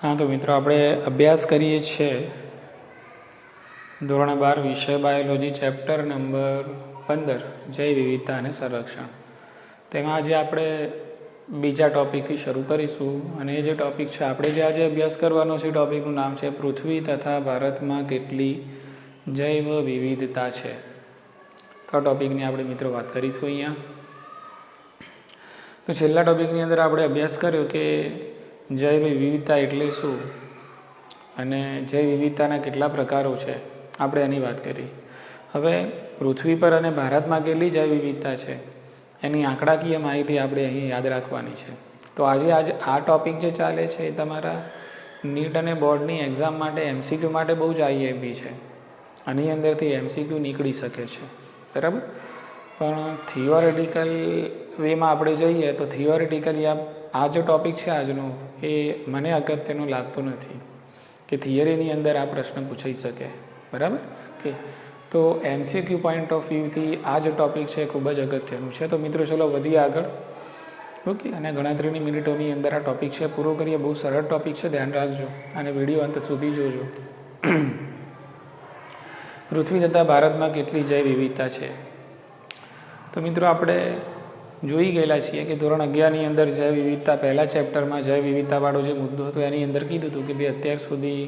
हाँ तो मित्रों આપણે અભ્યાસ કરીએ છીએ ધોરણ 12 વિષય બાયોલોજી ચેપ્ટર નંબર 15 જૈવ વિવિધતા અને સંરક્ષણ. તેમાં આજે આપણે બીજા ટોપિકથી શરૂ કરીશું અને એ જે ટોપિક છે આપણે જે આજે અભ્યાસ કરવાનો છે ટોપિકનું નામ છે પૃથ્વી તથા ભારતમાં કેટલી જૈવ વિવિધતા છે. તો ટોપિકની આપણે મિત્રો વાત કરીશું અહીંયા. તો છેલ્લા ટોપિકની અંદર આપણે અભ્યાસ કર્યો કે જૈવ વિવિધતા એટલે શું અને જૈવ વિવિધતાના કેટલા પ્રકારો છે આપણે એની વાત કરી. હવે પૃથ્વી પર અને ભારતમાં કેટલી જૈવ વિવિધતા છે એની આંકડાકીય માહિતી આપણે અહીં યાદ રાખવાની છે. તો આજે આ ટૉપિક જે ચાલે છે એ તમારા નીટ અને બોર્ડની એક્ઝામ માટે એમસીક્યુ માટે બહુ જ આઈએમપી છે. આની અંદરથી એમસીક્યુ નીકળી શકે છે, બરાબર. પણ થિયોરેટિકલ વેમાં આપણે જઈએ તો થિયોરેટિકલી આ જે ટૉપિક છે આજનો એ મને અગત્યનો લાગતો નથી કે થિયરીની અંદર આ પ્રશ્ન પૂછાઈ શકે, બરાબર. કે તો એમસીક્યુ પોઈન્ટ ઓફ વ્યૂથી આ જે ટૉપિક છે ખૂબ જ અગત્યનું છે. તો મિત્રો ચલો વધીએ આગળ. ઓકે, અને ગણતરીની મિનિટોની અંદર આ ટૉપિક છે પૂરો કરીએ. બહુ સરળ ટૉપિક છે, ધ્યાન રાખજો અને વિડીયો અંત સુધી જોજો. પૃથ્વી તથા ભારતમાં કેટલી જૈવ વિવિધતા છે. તો મિત્રો આપણે જોઈ ગયેલા છીએ કે ધોરણ 11ની અંદર જૈવ વિવિધતા પહેલા ચેપ્ટરમાં જૈવ વિવિધતાવાળો જે મુદ્દો હતો એની અંદર કીધું હતું કે ભાઈ અત્યાર સુધી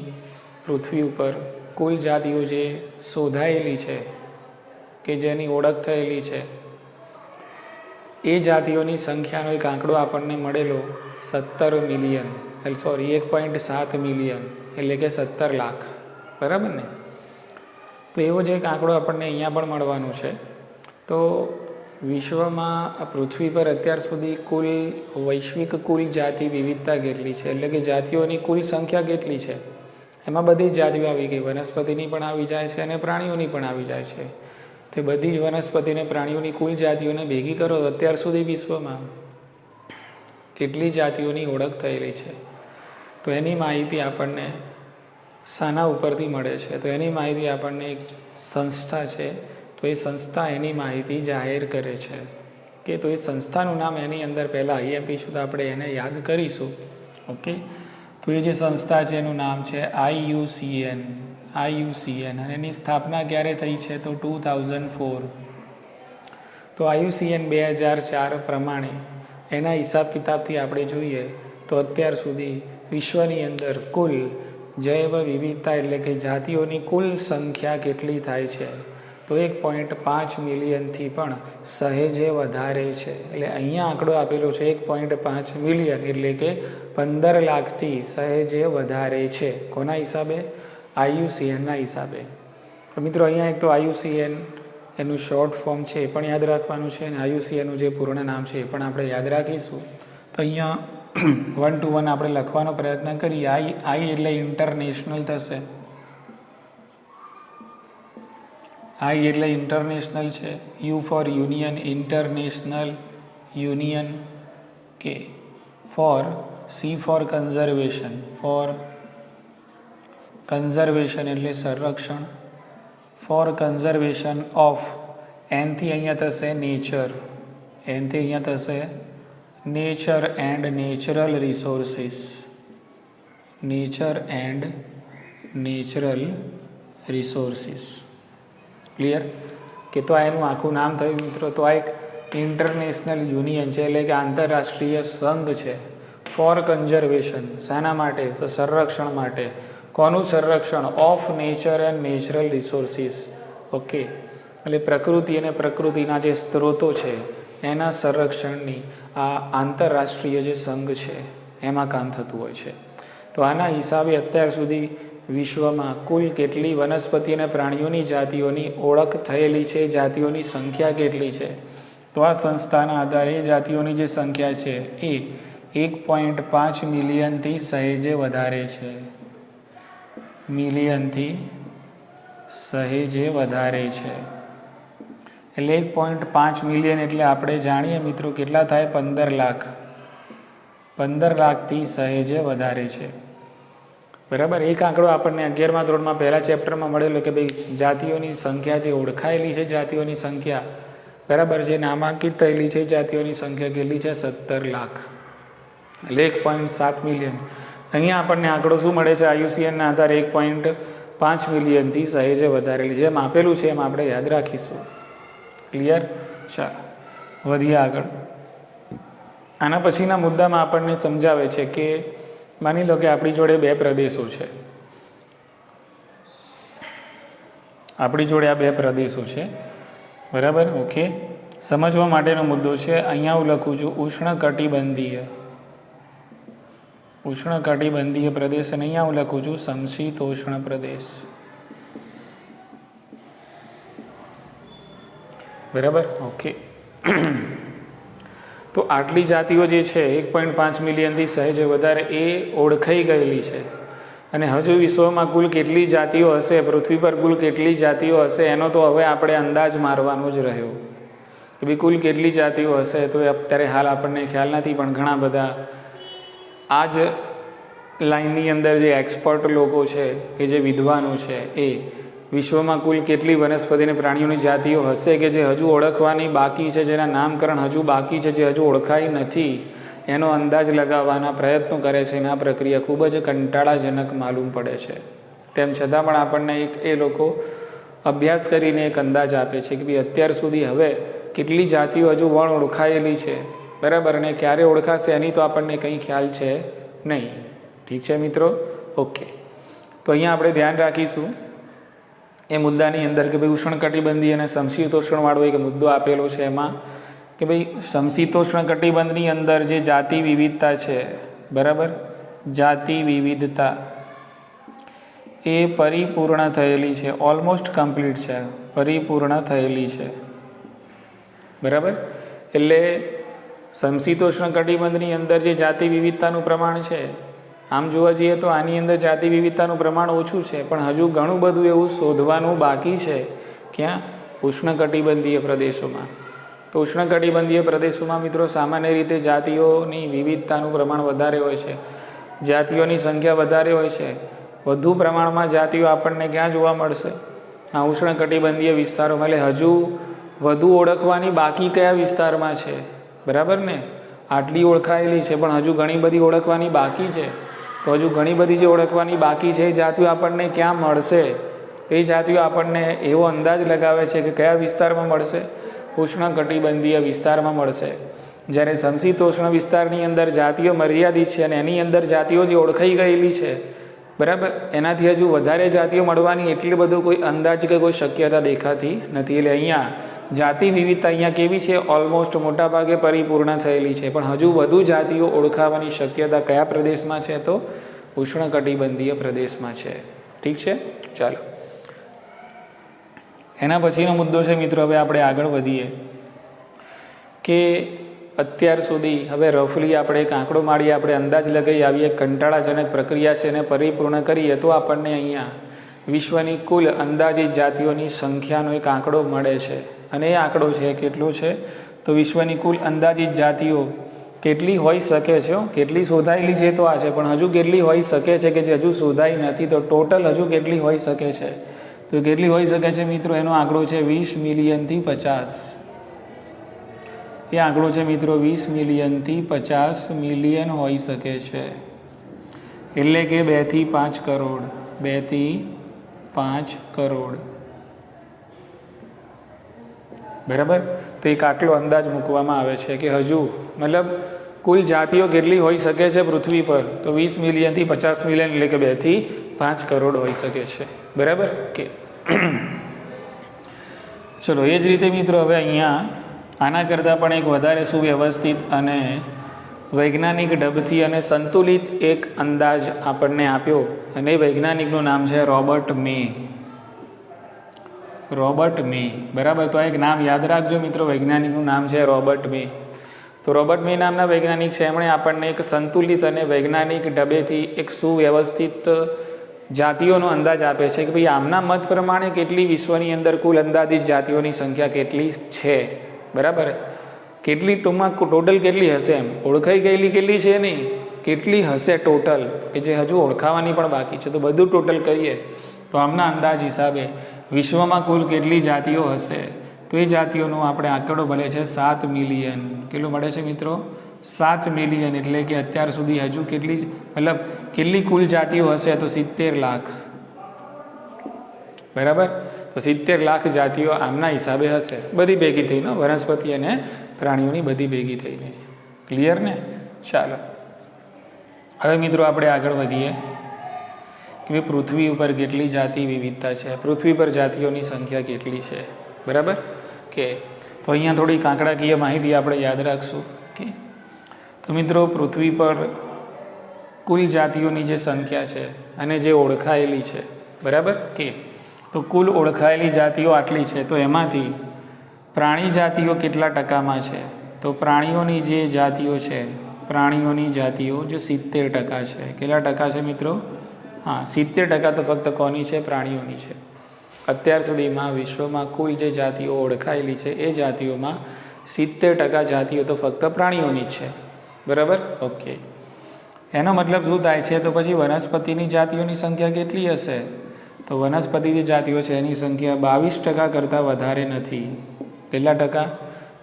પૃથ્વી ઉપર કુલ જાતિઓ જે શોધાયેલી છે કે જેની ઓળખ થયેલી છે એ જાતિઓની સંખ્યાનો એક આંકડો આપણને મળેલો 17 મિલિયન, 1.7 મિલિયન એટલે કે 17 લાખ, બરાબર ને. તો એવો જ એક આંકડો આપણને અહીંયા પણ મળવાનો છે. તો વિશ્વમાં પૃથ્વી પર અત્યાર સુધી કુલ વૈશ્વિક કુલ જાતિ વિવિધતા કેટલી છે એટલે કે જાતિઓની કુલ સંખ્યા કેટલી છે એમાં બધી જ જાતિઓ આવી ગઈ. વનસ્પતિની પણ આવી જાય છે અને પ્રાણીઓની પણ આવી જાય છે. તે બધી જ વનસ્પતિ અને પ્રાણીઓની કુલ જાતિઓને ભેગી કરો તો અત્યાર સુધી વિશ્વમાં કેટલી જાતિઓની ઓળખ થયેલી છે તો એની માહિતી આપણને શાના ઉપરથી મળે છે. તો એની માહિતી આપણને એક સંસ્થા છે, તો એ સંસ્થા એની માહિતી જાહેર કરે છે કે તો એ સંસ્થાનું નામ એની અંદર પહેલાં આઈએમપી છું તો આપણે એને યાદ કરીશું. ઓકે, તો એ જે સંસ્થા છે એનું નામ છે IUCN અને એની સ્થાપના ક્યારે થઈ છે તો 2004. તો IUCN 2004 પ્રમાણે એના હિસાબ કિતાબથી આપણે જોઈએ તો અત્યાર સુધી વિશ્વની અંદર કુલ જૈવ વિવિધતા એટલે કે જાતિઓની કુલ સંખ્યા કેટલી થાય છે તો 1.5 મિલિયનથી પણ સહેજે વધારે છે. એટલે અહીંયા આંકડો આપેલો છે 1.5 મિલિયન એટલે કે 15 લાખથી સહેજે વધારે છે. કોના હિસાબે? IUCNના હિસાબે. મિત્રો અહીંયા એક તો IUCN એનું શોર્ટ ફોર્મ છે એ પણ યાદ રાખવાનું છે અને IUCNનું જે પૂર્ણ નામ છે એ પણ આપણે યાદ રાખીશું. તો અહીંયા 1 to 1 આપણે લખવાનો પ્રયત્ન કરીએ. I એટલે ઇન્ટરનેશનલ થશે. I એટલે ઇન્ટરનેશનલ છે. U for union, international union. કે ફોર C ફોર કન્ઝર્વેશન, એટલે સંરક્ષણ. ફોર કન્ઝર્વેશન ઓફ એનથી અહીંયા થશે nature, nature and natural resources. Clear? કે તો આ એનું આખું નામ થયું મિત્રો. તો આ એક ઇન્ટરનેશનલ યુનિયન છે એટલે કે આંતરરાષ્ટ્રીય સંઘ છે ફોર કન્ઝર્વેશન. શાના માટે? તો સંરક્ષણ માટે. કોનું સંરક્ષણ? Of nature and natural resources. Okay, એટલે પ્રકૃતિ અને પ્રકૃતિના જે સ્ત્રોતો છે એના સંરક્ષણની આ આંતરરાષ્ટ્રીય જે સંઘ છે એમાં કામ થતું હોય છે. તો આના હિસાબે અત્યાર સુધી વિશ્વમાં કુલ કેટલી વનસ્પતિ અને પ્રાણીઓની જાતિઓની ઓળખ થયેલી છે, જાતિઓની સંખ્યા કેટલી છે. તો આ સંસ્થાના આધારે જાતિઓની જે સંખ્યા છે એ 1.5 મિલિયનથી સહેજે વધારે છે. એટલે 1.5 મિલિયન એટલે આપણે જાણીએ મિત્રો કેટલા થાય? 15 લાખ. 15 લાખથી સહેજે વધારે છે, બરાબર. એક આંકડો આપણને 11મા ધોરણમાં પહેલા ચેપ્ટરમાં મળેલો કે ભાઈ જાતિઓની સંખ્યા જે ઓળખાયેલી છે જાતિઓની સંખ્યા, બરાબર, જે નામાંકિત થયેલી છે જાતિઓની સંખ્યા કેટલી છે? 17 લાખ. એટલે 1.7 મિલિયન. અહીંયા આપણને આંકડો શું મળે છે? IUCNના આધારે 1.5 મિલિયનથી સહેજે વધારેલી. જેમ આપેલું છે એમ આપણે યાદ રાખીશું. ક્લિયર? ચાલો વધીએ આગળ. આના પછીના મુદ્દામાં આપણને સમજાવે છે કે માની લો કે આપણી જોડે 2 પ્રદેશો છે. આપણી જોડે આ 2 પ્રદેશો છે, બરાબર? ઓકે, સમજવા માટેનો મુદ્દો છે. અહીંયા હું લખું છું ઉષ્ણકટિબંધીય પ્રદેશ, અને અહીંયા હું લખું છું સમશીતોષ્ણ પ્રદેશ. બરાબર? ઓકે. તો આટલી જાતિઓ જે છે 1.5 મિલિયનથી સહેજે વધારે એ ઓળખાઈ ગયેલી છે. અને હજુ વિશ્વમાં કુલ કેટલી જાતિઓ હશે, પૃથ્વી પર કુલ કેટલી જાતિઓ હશે, એનો તો હવે આપણે અંદાજ મારવાનો જ રહ્યો કે ભાઈ કુલ કેટલી જાતિઓ હશે. તો અત્યારે હાલ આપણને ખ્યાલ નથી, પણ ઘણા બધા આ જ લાઈનની અંદર જે એક્સપર્ટ લોકો છે કે જે વિદ્વાનો છે એ વિશ્વમાં કુલ કેટલી વનસ્પતિ અને પ્રાણીઓની જાતિઓ હશે કે જે હજુ ઓળખવાની બાકી છે, જેના નામકરણ હજુ બાકી છે, જે હજુ ઓળખાઈ નથી, એનો અંદાજ લગાવવાના પ્રયત્નો કરે છે. અને આ પ્રક્રિયા ખૂબ જ કંટાળાજનક માલુમ પડે છે. તેમ છતાં પણ આપણને એ લોકો અભ્યાસ કરીને એક અંદાજ આપે છે કે ભાઈ અત્યાર સુધી હવે કેટલી જાતિઓ હજુ વણ ઓળખાયેલી છે, બરાબર, અને ક્યારે ઓળખાશે એની તો આપણને કંઈ ખ્યાલ છે નહીં. ઠીક છે મિત્રો? ઓકે. તો અહીંયા આપણે ધ્યાન રાખીશું એ મુદ્દાની અંદર કે ભાઈ ઉષ્ણકટિબંધીય અને સમશીતોષ્ણવાળો એક મુદ્દો આપેલો છે એમાં કે ભાઈ સમશીતોષ્ણ કટિબંધની અંદર જે જાતિ વિવિધતા છે, બરાબર, જાતિ વિવિધતા એ પરિપૂર્ણ થયેલી છે, ઓલમોસ્ટ કમ્પ્લીટ છે, પરિપૂર્ણ થયેલી છે. બરાબર? એટલે સમશીતોષ્ણ કટિબંધની અંદર જે જાતિ વિવિધતાનું પ્રમાણ છે, આમ જોવા જઈએ તો આની અંદર જાતિ વિવિધતાનું પ્રમાણ ઓછું છે, પણ હજુ ઘણું બધું એવું શોધવાનું બાકી છે. ક્યાં? ઉષ્ણકટિબંધીય પ્રદેશોમાં. તો ઉષ્ણકટિબંધીય પ્રદેશોમાં મિત્રો સામાન્ય રીતે જાતિઓની વિવિધતાનું પ્રમાણ વધારે હોય છે, જાતિઓની સંખ્યા વધારે હોય છે. વધુ પ્રમાણમાં જાતિઓ આપણને ક્યાં જોવા મળશે? આ ઉષ્ણકટિબંધીય વિસ્તારોમાં. એટલે હજુ વધુ ઓળખવાની બાકી કયા વિસ્તારમાં છે? બરાબર ને? આટલી ઓળખાયેલી છે, પણ હજુ ઘણી બધી ઓળખવાની બાકી છે. તો હજુ ઘણી બધી જે ઓળખવાની બાકી છે એ જાતિઓ આપણને ક્યાં મળશે? એ જાતિઓ આપણને એવો અંદાજ લગાવે છે કે કયા વિસ્તારમાં મળશે? ઉષ્ણકટિબંધીય વિસ્તારમાં મળશે. જ્યારે સમશીતોષ્ણ વિસ્તારની અંદર જાતિઓ મર્યાદિત છે અને એની અંદર જાતિઓ જે ઓળખાઈ ગયેલી છે, બરાબર, એનાથી હજુ વધારે જાતિઓ મળવાની એટલી બધું કોઈ અંદાજ કે કોઈ શક્યતા દેખાતી નથી. એટલે અહીંયા જાતિ વિવિધતા અહીંયા કેવી છે? ઓલમોસ્ટ મોટાભાગે પરિપૂર્ણ થયેલી છે, પણ હજુ વધુ જાતિઓ ઓળખાવાની શક્યતા કયા પ્રદેશમાં છે? તો ઉષ્ણકટિબંધીય પ્રદેશમાં છે. ઠીક છે? ચાલો, એના પછીનો મુદ્દો છે મિત્રો, હવે આપણે આગળ વધીએ કે અત્યાર સુધી હવે રફલી આપણે એક આંકડો માળીએ, આપણે અંદાજ લગાવી આવીએ. કંટાળાજનક પ્રક્રિયા છે એને પરિપૂર્ણ કરીએ તો આપણને અહીંયા વિશ્વની કુલ અંદાજિત જાતિઓની સંખ્યાનો એક આંકડો મળે છે. અને એ આંકડો છે કેટલો છે? તો વિશ્વની કુલ અંદાજિત જાતિઓ કેટલી હોઈ શકે છે? કેટલી શોધાયેલી છે તો આ છે, પણ હજુ કેટલી હોઈ શકે છે કે જે હજુ શોધાઈ નથી? તો ટોટલ હજુ કેટલી હોઈ શકે છે? તો કેટલી હોઈ શકે છે મિત્રો? એનો આંકડો છે 20 મિલિયનથી 50. એ આંકડો છે મિત્રો 20 મિલિયનથી 50 મિલિયન હોઈ શકે છે. એટલે કે 2 થી 5 કરોડ. 2 થી 5 કરોડ. બરાબર? તો એક આટલો અંદાજ મૂકવામાં આવે છે કે હજુ મતલબ કુલ જાતિઓ કેટલી હોઈ શકે છે પૃથ્વી પર? તો 20 મિલિયનથી 50 મિલિયન, એટલે કે 2 થી 5 કરોડ હોઈ શકે છે. બરાબર કે? ચલો, એ જ રીતે મિત્રો હવે અહીંયા આના કરતાં પણ એક વધારે સુવ્યવસ્થિત અને વૈજ્ઞાનિક ઢબથી અને સંતુલિત એક અંદાજ આપણને આપ્યો, અને વૈજ્ઞાનિકનું નામ છે રોબર્ટ મે. રોબર્ટ મે. બરાબર? તો આ એક નામ યાદ રાખજો મિત્રો, વૈજ્ઞાનિકનું નામ છે રોબર્ટ મે. તો રોબર્ટ મે નામના વૈજ્ઞાનિક છે, એમણે આપણને એક સંતુલિત અને વૈજ્ઞાનિક ઢબેથી એક સુવ્યવસ્થિત જાતિઓનો અંદાજ આપે છે કે ભાઈ આમના મત પ્રમાણે કેટલી વિશ્વની અંદર કુલ અંદાજિત જાતિઓની સંખ્યા કેટલી છે. બરાબર? કેટલી ટૂંકમાં ટોટલ કેટલી હશે? એમ ઓળખાઈ ગયેલી કેટલી છે નહીં, કેટલી હશે ટોટલ કે જે હજુ ઓળખાવાની પણ બાકી છે. તો બધું ટોટલ કરીએ તો આમના અંદાજ હિસાબે વિશ્વમાં કુલ કેટલી જાતિઓ હશે? તો એ જાતિઓનો આપણે આંકડો મળે છે 7 મિલિયન. કેટલું મળે છે મિત્રો? 7 મિલિયન, એટલે કે અત્યાર સુધી હજુ કેટલી મતલબ કેટલી કુલ જાતિઓ હશે તો 70 લાખ, બરાબર. તો 70 લાખ જાતિઓ આમના હિસાબે હશે, બધી ભેગી થઈને, વનસ્પતિ અને પ્રાણીઓની બધી ભેગી થઈને. ક્લિયર ને? ચાલો હવે મિત્રો આપણે આગળ વધીએ કે પૃથ્વી ઉપર કેટલી જાતિ વિવિધતા છે, પૃથ્વી પર જાતિઓની સંખ્યા કેટલી છે, બરાબર. કે તો અહીંયા થોડી આંકડાકીય માહિતી આપણે યાદ રાખશું. કે તો મિત્રો પૃથ્વી પર કુલ જાતિઓની જે સંખ્યા છે અને જે ઓળખાયેલી છે, બરાબર. કે તો કુલ ઓળખાયેલી જાતિઓ આટલી છે, તો એમાંથી પ્રાણી જાતિઓ કેટલા ટકામાં છે, તો પ્રાણીઓની જે જાતિઓ છે, પ્રાણીઓની જાતિઓ જો 70% છે. કેટલા ટકા છે મિત્રો? હા, 70% તો ફક્ત કોની છે? પ્રાણીઓની છે. અત્યાર સુધીમાં વિશ્વમાં કુલ જે જાતિઓ ઓળખાયેલી છે એ જાતિઓમાં 70% જાતિઓ તો ફક્ત પ્રાણીઓની જ છે, બરાબર. ઓકે, એનો મતલબ શું થાય છે? તો પછી વનસ્પતિની જાતિઓની સંખ્યા કેટલી હશે? તો વનસ્પતિની જાતિઓ છે એની સંખ્યા 22% કરતાં વધારે નથી. કેટલા ટકા?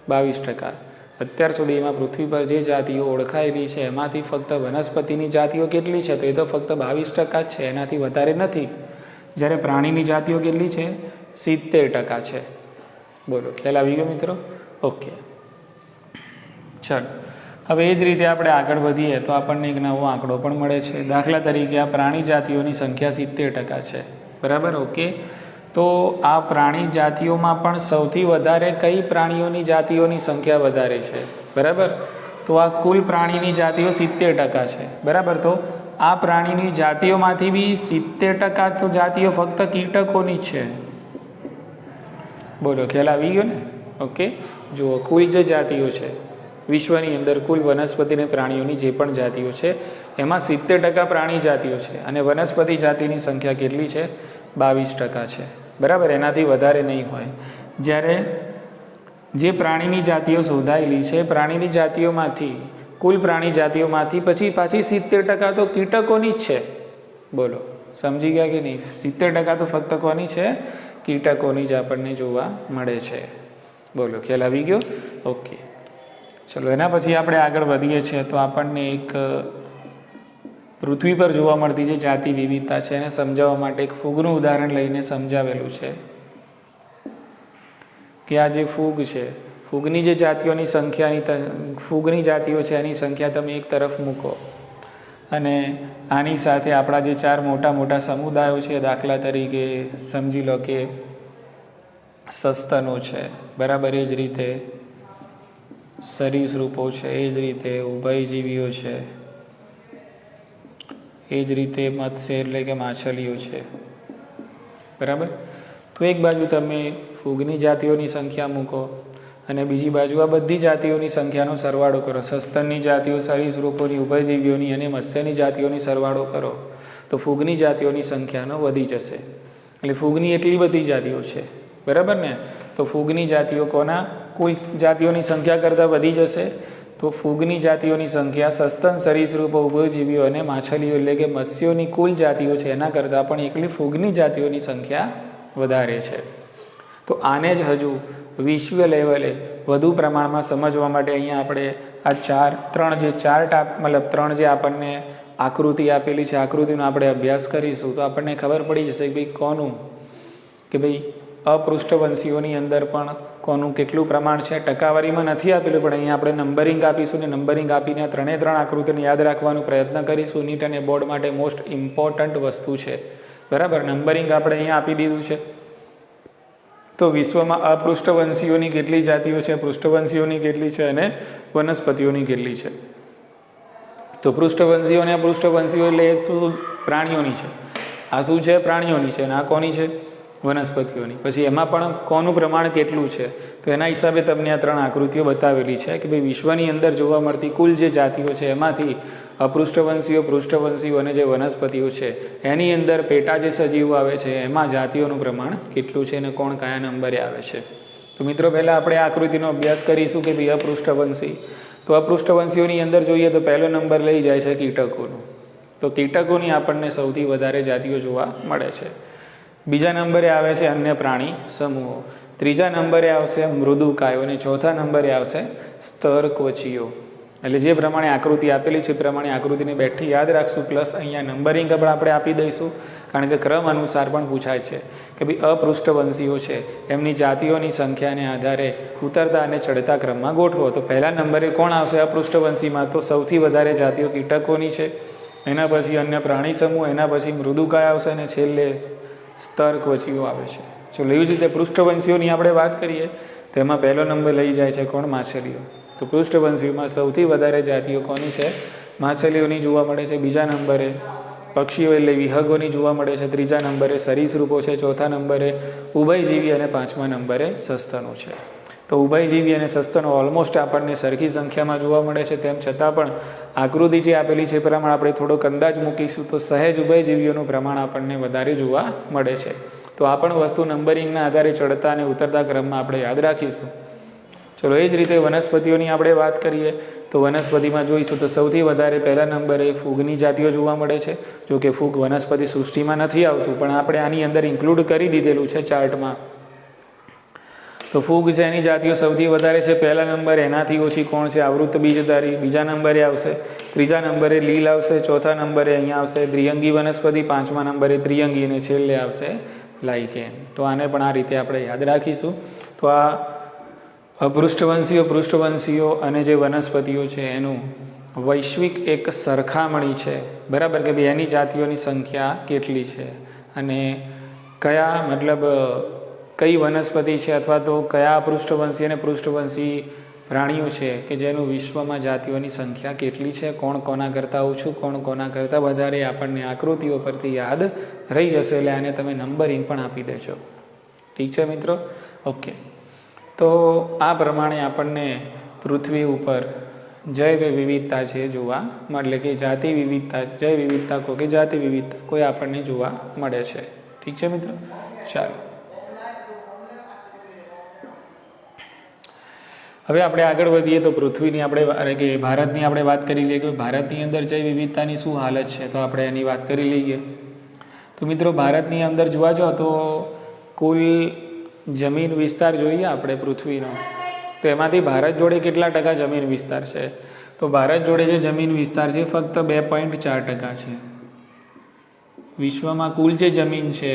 22%. અત્યાર સુધીમાં પૃથ્વી પર જે જાતિઓ ઓળખાયેલી છે એમાંથી ફક્ત વનસ્પતિની જાતિઓ કેટલી છે? તો એ તો ફક્ત 22% જ છે, એનાથી વધારે નથી. જ્યારે પ્રાણીની જાતિઓ કેટલી છે? 70% છે. બોલો, ખ્યાલ આવી ગયો મિત્રો? ઓકે, ચાલો હવે એ જ રીતે આપણે આગળ વધીએ તો આપણને એક નવો આંકડો પણ મળે છે. દાખલા તરીકે આ પ્રાણી જાતિઓની સંખ્યા 70% છે, બરાબર. ઓકે, તો આ પ્રાણી જાતિઓમાં પણ સૌથી વધારે કઈ પ્રાણીઓની જાતિઓની સંખ્યા વધારે છે, બરાબર. તો આ કુલ પ્રાણીની જાતિઓ 70% છે, બરાબર. તો આ પ્રાણીની જાતિઓમાંથી બી 70% તો જાતિઓ ફક્ત કીટકોની જ છે. બોલો, ખ્યાલ આવી ગયો ને? ઓકે, જુઓ કુલ જે જાતિઓ છે વિશ્વની અંદર, કુલ વનસ્પતિ અને પ્રાણીઓની જે પણ જાતિઓ છે એમાં 70% પ્રાણી જાતિઓ છે અને વનસ્પતિ જાતિની સંખ્યા કેટલી છે? 22% છે, બરાબર. એનાથી વધારે નહીં હોય. જ્યારે જે પ્રાણીની જાતિઓ શોધાયેલી છે, પ્રાણીની જાતિઓમાંથી, કુલ પ્રાણી જાતિઓમાંથી પછી પાછી 70% તો કીટકોની જ છે. બોલો, સમજી ગયા કે નહીં? 70% તો ફક્ત કોની છે? કીટકોની જ આપણને જોવા મળે છે. બોલો, ખ્યાલ આવી ગયો? ઓકે, ચલો એના પછી આપણે આગળ વધીએ છીએ તો આપણને એક પૃથ્વી પર જોવા મળતી જે જાતિ વિવિધતા છે એને સમજાવવા માટે એક ફૂગનું ઉદાહરણ લઈને સમજાવેલું છે કે આ જે ફૂગ છે, ફૂગની જે જાતિઓની સંખ્યાની, ફૂગની જાતિઓ છે એની સંખ્યા તમે એક તરફ મૂકો અને આની સાથે આપણા જે 4 મોટા મોટા સમુદાયો છે, દાખલા તરીકે સમજી લો કે સસ્તનો છે, બરાબર. એ જ રીતે સરીસૃપો છે, એ જ રીતે ઉભયજીવીઓ છે, એ જ રીતે મત્સ્ય એટલે કે માછલીઓ છે, બરાબર. તો એક બાજુ તમે ફૂગની જાતિઓની સંખ્યા મૂકો અને બીજી બાજુ આ બધી જાતિઓની સંખ્યાનો સરવાળો કરો. સસ્તનની જાતિઓ, સરીસૃપોની, ઉભયજીવીઓની અને મત્સ્યની જાતિઓની સરવાળો કરો તો ફૂગની જાતિઓની સંખ્યાનો વધી જશે. એટલે ફૂગની એટલી બધી જાતિઓ છે, બરાબર ને. તો ફૂગની જાતિઓ કોના કુલ જાતિઓની સંખ્યા કરતાં વધી જશે? તો ફૂગની જાતિઓની સંખ્યા સસ્તન, સરીસૃપો, ઉભયજીવીઓ અને માછલીઓ એટલે કે મત્સ્યોની કુલ જાતિઓ છે એના કરતાં પણ એકલી ફૂગની જાતિઓની સંખ્યા વધારે છે. તો આને જ હજુ વિશ્વ લેવલે વધુ પ્રમાણમાં સમજવા માટે અહીંયા આપણે આ ત્રણ જે આપણને આકૃતિ આપેલી છે, આકૃતિનો આપણે અભ્યાસ કરીશું તો આપણને ખબર પડી જશે કે ભાઈ કોનું, કે ભાઈ અપૃષ્ઠવંશીઓની અંદર પણ કોનું કેટલું પ્રમાણ છે. ટકાવારીમાં નથી આપેલું પણ અહીંયા આપણે નંબરિંગ આપીશું ને નંબરિંગ આપીને આ 3 આકૃતિને યાદ રાખવાનો પ્રયત્ન કરીશું. નીટ અને બોર્ડ માટે મોસ્ટ ઇમ્પોર્ટન્ટ વસ્તુ છે, બરાબર. નંબરિંગ આપણે અહીંયા આપી દીધું છે. તો વિશ્વમાં અપૃષ્ઠવંશીઓની કેટલી જાતિઓ છે, પૃષ્ઠવંશીઓની કેટલી છે અને વનસ્પતિઓની કેટલી છે. તો પૃષ્ઠવંશીઓ અને અપૃષ્ઠવંશીઓ એટલે એક તો પ્રાણીઓની છે, આ શું છે? પ્રાણીઓની છે, અને આ કોની છે? વનસ્પતિઓની. પછી એમાં પણ કોનું પ્રમાણ કેટલું છે તો એના હિસાબે તમને આ 3 આકૃતિઓ બતાવેલી છે કે ભાઈ વિશ્વની અંદર જોવા મળતી કુલ જે જાતિઓ છે એમાંથી અપૃષ્ઠવંશીઓ, પૃષ્ઠવંશીઓ અને જે વનસ્પતિઓ છે એની અંદર પેટા જે સજીવો આવે છે એમાં જાતિઓનું પ્રમાણ કેટલું છે અને કોણ કયા નંબરે આવે છે. તો મિત્રો પહેલાં આપણે આ આકૃતિનો અભ્યાસ કરીશું કે ભાઈ અપૃષ્ઠવંશી. તો અપૃષ્ઠવંશીઓની અંદર જોઈએ તો પહેલો નંબર લઈ જાય છે કીટકોનો. તો કીટકોની આપણને સૌથી વધારે જાતિઓ જોવા મળે છે. બીજા નંબરે આવે છે અન્ય પ્રાણી સમૂહો, ત્રીજા નંબરે આવશે મૃદુકાયો અને ચોથા નંબરે આવશે સ્તરકવચીઓ. એટલે જે પ્રમાણે આકૃતિ આપેલી છે એ પ્રમાણે આકૃતિને બેઠી યાદ રાખશું, પ્લસ અહીંયા નંબરિંગ પણ આપણે આપી દઈશું, કારણ કે ક્રમ અનુસાર પણ પૂછાય છે કે ભાઈ અપૃષ્ઠવંશીઓ છે એમની જાતિઓની સંખ્યાને આધારે ઉતરતા અને ચડતા ક્રમમાં ગોઠવો. તો પહેલા નંબરે કોણ આવશે અપૃષ્ઠવંશીમાં? તો સૌથી વધારે જાતિઓ કીટકોની છે, એના પછી અન્ય પ્રાણી સમૂહ, એના પછી મૃદુકાય આવશે અને છેલ્લે સ્તરકવચીઓ આવે છે. ચલો એવી જ રીતે પૃષ્ઠવંશીઓની આપણે વાત કરીએ તો એમાં પહેલો નંબર લઈ જાય છે કોણ? માછલીઓ. તો પૃષ્ઠવંશીઓમાં સૌથી વધારે જાતિઓ કોની છે? માછલીઓની જોવા મળે છે. બીજા નંબરે પક્ષીઓ એટલે વિહગોની જોવા મળે છે. ત્રીજા નંબરે સરીસૃપો છે. ચોથા નંબરે ઉભયજીવી અને પાંચમા નંબરે સસ્તનો છે. તો ઉભયજીવી અને સસ્તનો ઓલમોસ્ટ આપણને સરખી સંખ્યામાં જોવા મળે છે, તેમ છતાં પણ આકૃતિ જે આપેલી છે એ પ્રમાણે આપણે થોડોક અંદાજ મૂકીશું તો સહેજ ઉભયજીવીઓનું પ્રમાણ આપણને વધારે જોવા મળે છે. તો આ પણ વસ્તુ નંબરિંગના આધારે ચડતા અને ઉતરતા ક્રમમાં આપણે યાદ રાખીશું. ચલો એ જ રીતે વનસ્પતિઓની આપણે વાત કરીએ તો વનસ્પતિમાં જોઈશું તો સૌથી વધારે પહેલા નંબરે ફૂગની જાતિઓ જોવા મળે છે. જો કે ફૂગ વનસ્પતિ સૃષ્ટિમાં નથી આવતું, પણ આપણે આની અંદર ઇન્ક્લુડ કરી દીધેલું છે ચાર્ટમાં. તો ફૂગ છે એની જાતિઓ સૌથી વધારે છે. પહેલા નંબરે એનાથી ઓછી કોણ છે? આવૃત બીજધારી. બીજા નંબરે આવશે, ત્રીજા નંબરે લીલ આવશે, ચોથા નંબરે અહીંયા આવશે દ્વિઅંગી વનસ્પતિ, પાંચમા નંબરે ત્રિઅંગી અને છેલ્લે આવશે લાઇકેન. તો આને પણ આ રીતે આપણે યાદ રાખીશું. તો આ અપૃષ્ઠવંશીઓ, પૃષ્ઠવંશીઓ અને જે વનસ્પતિઓ છે એનું વૈશ્વિક એક સરખામણી છે, બરાબર, કે ભાઈ એની જાતિઓની સંખ્યા કેટલી છે અને કયા મતલબ કઈ વનસ્પતિ છે અથવા તો કયા પૃષ્ઠવંશી અને પૃષ્ઠવંશી પ્રાણીઓ છે કે જેનું વિશ્વમાં જાતિઓની સંખ્યા કેટલી છે, કોણ કોના કરતાં ઓછું, કોણ કોના કરતાં વધારે, આપણને આકૃતિઓ પરથી યાદ રહી જશે. એટલે આને તમે નંબરિંગ પણ આપી દેજો. ઠીક છે મિત્રો? ઓકે. તો આ પ્રમાણે આપણને પૃથ્વી ઉપર જૈવ વિવિધતા છે જોવા મળે, કે જાતિ વિવિધતા, જૈવ વિવિધતા કોઈ કે જાતિ વિવિધતા કોઈ આપણને જોવા મળે છે. ઠીક છે મિત્રો? ચાલો હવે આપણે આગળ વધીએ તો પૃથ્વીની આપણે કે ભારતની આપણે વાત કરી લઈએ કે ભારતની અંદર જૈવ વિવિધતાની શું હાલત છે, તો આપણે એની વાત કરી લઈએ. તો મિત્રો ભારતની અંદર જોવા જાઓ તો કુલ જમીન વિસ્તાર જોઈએ આપણે પૃથ્વીનો, તો એમાંથી ભારત જોડે કેટલા ટકા જમીન વિસ્તાર છે? તો ભારત જોડે જે જમીન વિસ્તાર છે ફક્ત 2.4% છે. વિશ્વમાં કુલ જે જમીન છે,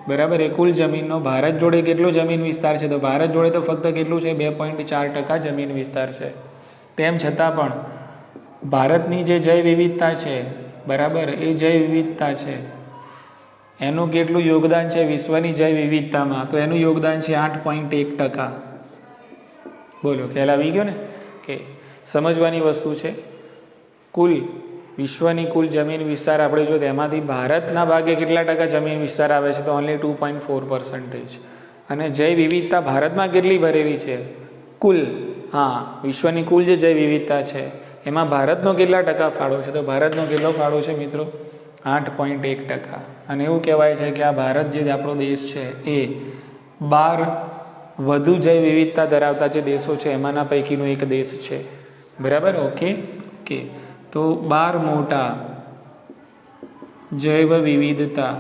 બરાબર, એ કુલ જમીનનો ભારત જોડે કેટલો જમીન વિસ્તાર છે? તો ભારત જોડે તો ફક્ત કેટલું છે? 2.4% જમીન વિસ્તાર છે. તેમ છતાં પણ ભારતની જે જૈવ વિવિધતા છે, બરાબર, એ જૈવ વિવિધતા છે એનું કેટલું યોગદાન છે વિશ્વની જૈવ વિવિધતામાં? તો એનું યોગદાન છે 8.1%. બોલો, ખ્યાલ આવી ગયો ને? કે સમજવાની વસ્તુ છે. કુલ વિશ્વની કુલ જમીન વિસ્તાર આપણે જો તેમાંથી ભારતના ભાગે કેટલા ટકા જમીન વિસ્તાર આવે છે? તો ઓનલી 2.4%. અને જૈવ વિવિધતા ભારતમાં કેટલી ભરેલી છે? કુલ, હા, વિશ્વની કુલ જે જૈવ વિવિધતા છે એમાં ભારતનો કેટલા ટકા ફાળો છે? તો ભારતનો કેટલો ફાળો છે મિત્રો? 8.1%. અને એવું કહેવાય છે કે આ ભારત જે આપણો દેશ છે એ 12 વધુ જૈવ વિવિધતા ધરાવતા જે દેશો છે એમાંના પૈકીનો એક દેશ છે, બરાબર. ઓકે. તો 12 મોટા જૈવ વિવિધતા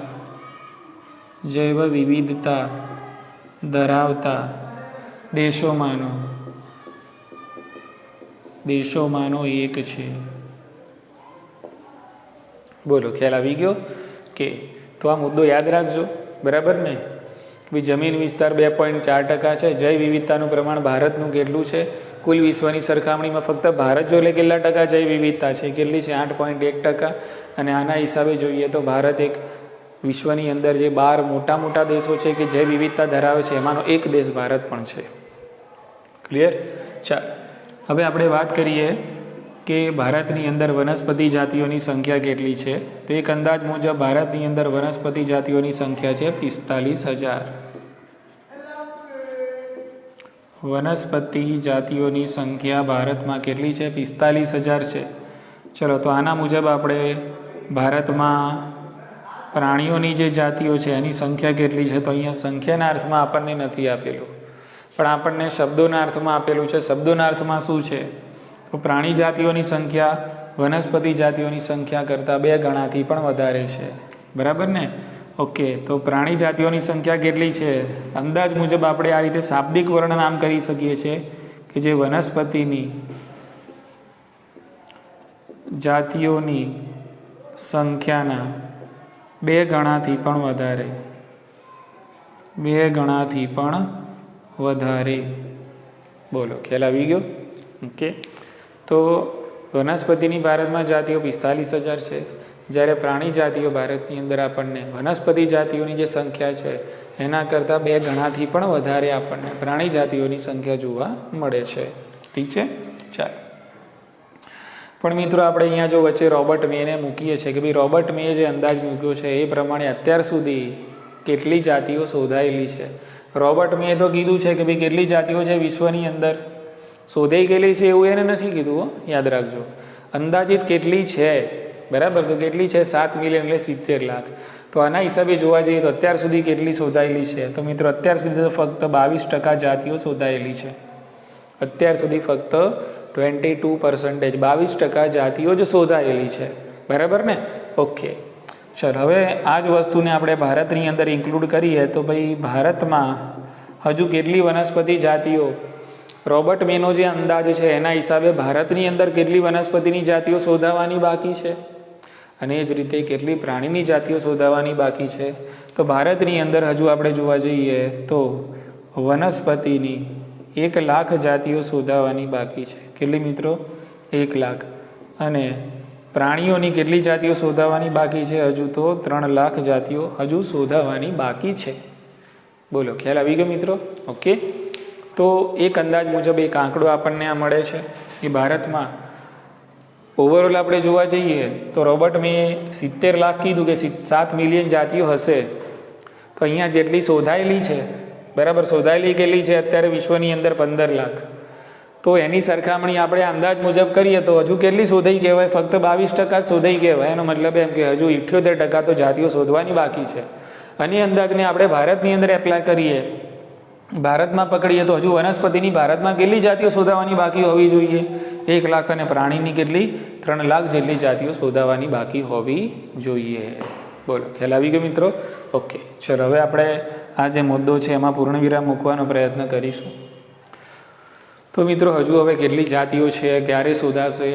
ધરાવતા દેશોમાંનો એક છે. બોલો, ખ્યાલ આવી ગયો? કે તો આ મુદ્દો યાદ રાખજો, બરાબર ને? ભાઈ જમીન વિસ્તાર 2.4% છે. જૈવ વિવિધતાનું પ્રમાણ ભારતનું કેટલું છે? કુલ વિશ્વની સરખામણીમાં ફક્ત ભારત જો લે કેટલા ટકા જૈવ વિવિધતા છે? કેટલી છે? 8.1%. અને આના હિસાબે જોઈએ તો ભારત એક વિશ્વની અંદર જે 12 મોટા દેશો છે કે જૈવ વિવિધતા ધરાવે છે એમાંનો એક દેશ ભારત પણ છે. ક્લિયર? ચાલ, હવે આપણે વાત કરીએ કે ભારતની અંદર વનસ્પતિ જાતિઓની સંખ્યા કેટલી છે? તો એક અંદાજ મુજબ ભારતની અંદર વનસ્પતિ જાતિઓની સંખ્યા છે 45,000. વનસ્પતિ જાતિઓની સંખ્યા ભારતમાં કેટલી છે? 45,000 છે. ચલો, તો આના મુજબ આપણે ભારતમાં પ્રાણીઓની જે જાતિઓ છે એની સંખ્યા કેટલી છે? તો અહીંયા સંખ્યાના અર્થમાં આપણને નથી આપેલું, પણ આપણને શબ્દોના અર્થમાં આપેલું છે. શબ્દોના અર્થમાં શું છે? તો પ્રાણી જાતિઓની સંખ્યા વનસ્પતિ જાતિઓની સંખ્યા કરતાં 2 ગણાથી પણ વધારે છે, બરાબર ને? ઓકે. તો પ્રાણી જાતિઓની સંખ્યા કેટલી છે? અંદાજ મુજબ આપણે આ રીતે શાબ્દિક વર્ણન આમ કરી શકીએ છીએ કે જે વનસ્પતિની જાતિઓની સંખ્યાના 2 ગણાથી પણ વધારે, 2 ગણાથી પણ વધારે. બોલો, ખ્યાલ આવી ગયો? ઓકે. તો વનસ્પતિની ભારતમાં જાતિઓ 45,000 છે, જ્યારે પ્રાણી જાતિઓ ભારતની અંદર આપણને વનસ્પતિ જાતિઓની જે સંખ્યા છે એના કરતાં 2 ગણાથી પણ વધારે આપણને પ્રાણી જાતિઓની સંખ્યા જોવા મળે છે. ઠીક છે, ચાલો. પણ મિત્રો આપણે અહીંયા જો વચ્ચે રોબર્ટ મેને મૂકીએ છીએ કે ભાઈ રોબર્ટ મેએ જે અંદાજ મૂક્યો છે એ પ્રમાણે અત્યાર સુધી કેટલી જાતિઓ શોધાયેલી છે. રોબર્ટ મેએ તો કીધું છે કે ભાઈ કેટલી જાતિઓ છે વિશ્વની અંદર શોધાઈ ગયેલી છે એવું એને નથી કીધું, યાદ રાખજો. અંદાજિત કેટલી છે, બરાબર? તો કેટલી છે? 7 મિલિયન એટલે 70 લાખ. તો આના હિસાબે જોવા જઈએ તો અત્યાર સુધી કેટલી શોધાયેલી છે? તો મિત્રો અત્યાર સુધી તો ફક્ત 22% જાતિઓ શોધાયેલી છે. અત્યાર સુધી ફક્ત 22%, 22% જાતિઓ જ શોધાયેલી છે, બરાબર ને? ઓકે, ચલો. હવે આ જ વસ્તુને આપણે ભારતની અંદર ઇન્ક્લુડ કરીએ તો ભાઈ ભારતમાં હજુ કેટલી વનસ્પતિ જાતિઓ, રોબર્ટ મેનો જે અંદાજ છે એના હિસાબે ભારતની અંદર કેટલી વનસ્પતિની જાતિઓ શોધાવાની બાકી છે અને એ જ રીતે કેટલી પ્રાણીની જાતિઓ શોધાવાની બાકી છે. તો ભારતની અંદર હજુ આપણે જોવા જઈએ તો વનસ્પતિની 1 લાખ જાતિઓ શોધાવાની બાકી છે. કેટલી મિત્રો? 1 લાખ. અને પ્રાણીઓની કેટલી જાતિઓ શોધાવાની બાકી છે? હજુ તો 3 લાખ જાતિઓ હજુ શોધાવાની બાકી છે. બોલો, ખ્યાલ આવી ગયો મિત્રો? ઓકે. તો એક અંદાજ મુજબ એક આંકડો આપણને આ મળે છે કે ભારતમાં ઓવરઓલ આપણે જોવા જઈએ તો રોબર્ટ મેં 70 લાખ કીધું કે 7 મિલિયન જાતિઓ હશે. તો અહીંયા જેટલી શોધાયેલી છે, બરાબર, શોધાયેલી કેટલી છે અત્યારે વિશ્વની અંદર? 15 લાખ. તો એની સરખામણી આપણે અંદાજ મુજબ કરીએ તો હજુ કેટલી શોધાઈ કહેવાય? ફક્ત 22% જ શોધાઈ કહેવાય. એનો મતલબ એમ કે હજુ 78% તો જાતિઓ શોધવાની બાકી છે. અને અંદાજને આપણે ભારતની અંદર એપ્લાય કરીએ, ભારતમાં પકડીએ તો હજુ વનસ્પતિની ભારતમાં કેટલી જાતિઓ શોધાવાની બાકી હોવી જોઈએ? 1 લાખ. અને પ્રાણીની કેટલી? 3 લાખ જેટલી જાતિઓ શોધાવાની બાકી હોવી જોઈએ. બોલો, ખ્યાલ આવી ગયો મિત્રો? ઓકે, ચલો. હવે આપણે આ જે મુદ્દો છે એમાં પૂર્ણવિરામ મૂકવાનો પ્રયત્ન કરીશું. તો મિત્રો હજુ હવે કેટલી જાતિઓ છે, ક્યારે શોધાશે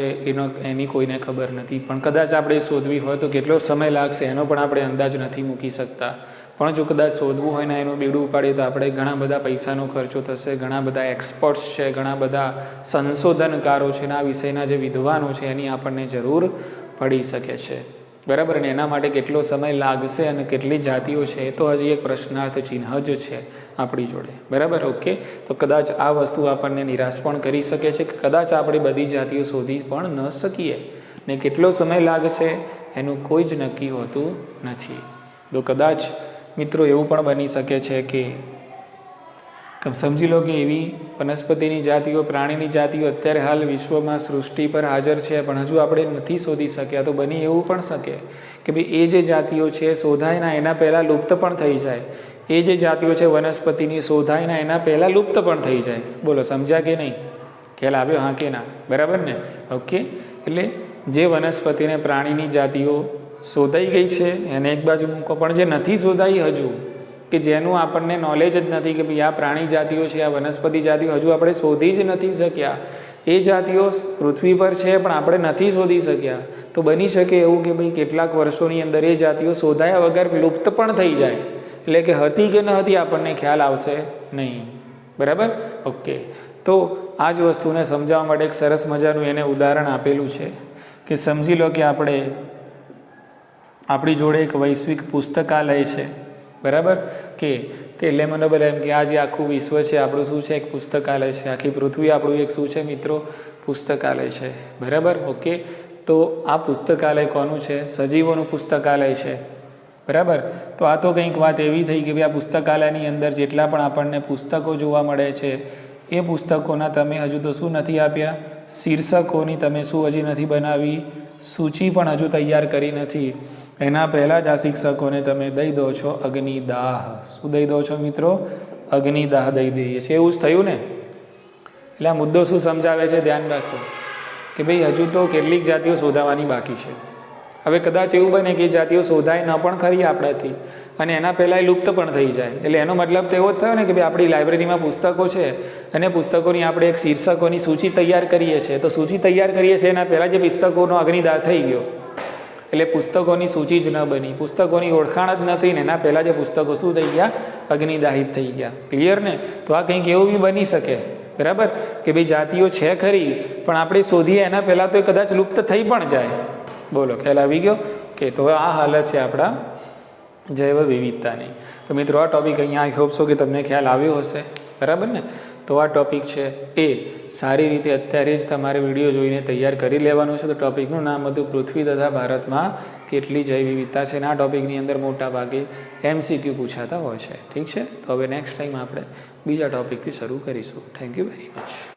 એની કોઈને ખબર નથી. પણ કદાચ આપણે શોધવી હોય તો કેટલો સમય લાગશે એનો પણ આપણે અંદાજ નથી મૂકી શકતા. પણ જો કદાચ શોધવું હોય ને એનું બીડું ઉપાડીએ તો આપણે ઘણા બધા પૈસાનો ખર્ચો થશે. ઘણા બધા એક્સપર્ટ્સ છે, ઘણા બધા સંશોધનકારો છે, આ વિષયના જે વિદ્વાનો છે એની આપણને જરૂર પડી શકે છે, બરાબર? ને એના માટે કેટલો સમય લાગશે અને કેટલી જાતિઓ છે એ તો હજી એક પ્રશ્નાર્થ ચિહ્ન જ છે આપણી જોડે, બરાબર? ઓકે. તો કદાચ આ વસ્તુ આપણને નિરાશ પણ કરી શકે છે કે કદાચ આપણે બધી જાતિઓ શોધી પણ ન શકીએ ને કેટલો સમય લાગશે એનું કોઈ જ નક્કી હોતું નથી. તો કદાચ મિત્રો એવું પણ બની શકે છે કે સમજી લો કે એવી વનસ્પતિની જાતિઓ, પ્રાણીની જાતિઓ અત્યારે હાલ વિશ્વમાં સૃષ્ટિ પર હાજર છે પણ હજુ આપણે નથી શોધી શક્યા. તો બની એવું પણ શકે કે ભાઈ એ જે જાતિઓ છે શોધાય ના એના પહેલાં લુપ્ત પણ થઈ જાય. એ જે જાતિઓ છે વનસ્પતિની શોધાય ના એના પહેલાં લુપ્ત પણ થઈ જાય. બોલો, સમજ્યા કે નહીં? ખ્યાલ આવ્યો? હા કે ના? બરાબર ને? ઓકે. એટલે જે વનસ્પતિને પ્રાણીની જાતિઓ શોધાઈ ગઈ છે એને એક બાજુ મૂકો, પણ જે નથી શોધાઈ હજુ, કે જેનું આપણને નોલેજ જ નથી કે ભાઈ આ પ્રાણી જાતિઓ છે, આ વનસ્પતિ જાતિઓ હજુ આપણે શોધી જ નથી શક્યા, એ જાતિઓ પૃથ્વી પર છે પણ આપણે નથી શોધી શક્યા. તો બની શકે એવું કે ભાઈ કેટલાક વર્ષોની અંદર એ જાતિઓ શોધાયા વગર લુપ્ત પણ થઈ જાય. એટલે કે હતી કે ન હતી આપણને ખ્યાલ આવશે નહીં, બરાબર? ઓકે. તો આ જ વસ્તુને સમજાવવા માટે એક સરસ મજાનું એને ઉદાહરણ આપેલું છે કે સમજી લો કે આપણી જોડે એક વૈશ્વિક પુસ્તકાલય છે, બરાબર? કે તે એટલે મને બોલે એમ કે આ જે આખું વિશ્વ છે આપણું શું છે? એક પુસ્તકાલય છે. આખી પૃથ્વી આપણું એક શું છે મિત્રો? પુસ્તકાલય છે, બરાબર? ઓકે. તો આ પુસ્તકાલય કોનું છે? સજીવોનું પુસ્તકાલય છે, બરાબર? તો આ તો કંઈક વાત એવી થઈ કે ભાઈ આ પુસ્તકાલયની અંદર જેટલા પણ આપણને પુસ્તકો જોવા મળે છે એ પુસ્તકોના તમે હજુ તો શું નથી આપ્યા? શીર્ષકોની તમે શું હજી નથી બનાવી? સૂચિ પણ હજુ તૈયાર કરી નથી. એના પહેલાં જ આ શિક્ષકોને તમે દઈ દો છો અગ્નિદાહ. શું દઈ દો છો મિત્રો? અગ્નિદાહ દઈ દઈએ છીએ. એવું જ થયું ને? એટલે આ મુદ્દો શું સમજાવે છે? ધ્યાન રાખો કે ભાઈ હજુ તો કેટલીક જાતિઓ શોધાવાની બાકી છે. હવે કદાચ એવું બને કે જાતિઓ શોધાય ન પણ ખરી આપણાથી અને એના પહેલાં એ લુપ્ત પણ થઈ જાય, એટલે એનો મતલબ તો એવો જ થયો ને કે ભાઈ આપણી લાઇબ્રેરીમાં પુસ્તકો છે અને પુસ્તકોની આપણે એક શીર્ષકોની સૂચિ તૈયાર કરીએ છીએ, તો સૂચિ તૈયાર કરીએ છીએ એના પહેલાં જે પુસ્તકોનો અગ્નિદાહ થઈ ગયો, એટલે પુસ્તકોની સૂચિ જ ન બની, પુસ્તકોની ઓળખાણ જ ન થઈ ને એના પહેલાં જે પુસ્તકો શું થઈ ગયા, અગ્નિદાહિત થઈ ગયા. ક્લિયર ને? તો આ કંઈક એવું બી બની શકે, બરાબર, કે ભાઈ જાતિઓ છે ખરી પણ આપણે શોધીએ એના પહેલાં તો એ કદાચ લુપ્ત થઈ પણ જાય. બોલો, ખ્યાલ આવી ગયો કે? તો આ હાલત છે આપણા જૈવ વિવિધતાની. તો મિત્રો આ ટૉપિક અહીંયા આઈ હોપ સો કે તમને ખ્યાલ આવ્યો હશે, બરાબર ને? તો આ ટૉપિક છે એ સારી રીતે અત્યારે જ તમારે વિડીયો જોઈને તૈયાર કરી લેવાનું છે. તો ટૉપિકનું નામ હતું પૃથ્વી તથા ભારતમાં કેટલી જૈવ વિવિધતા છે, અને આ ટૉપિકની અંદર મોટા ભાગે MCQ પૂછાતા હોય છે. ઠીક છે? તો હવે નેક્સ્ટ ટાઈમ આપણે બીજા ટૉપિકથી શરૂ કરીશું. Thank you very much.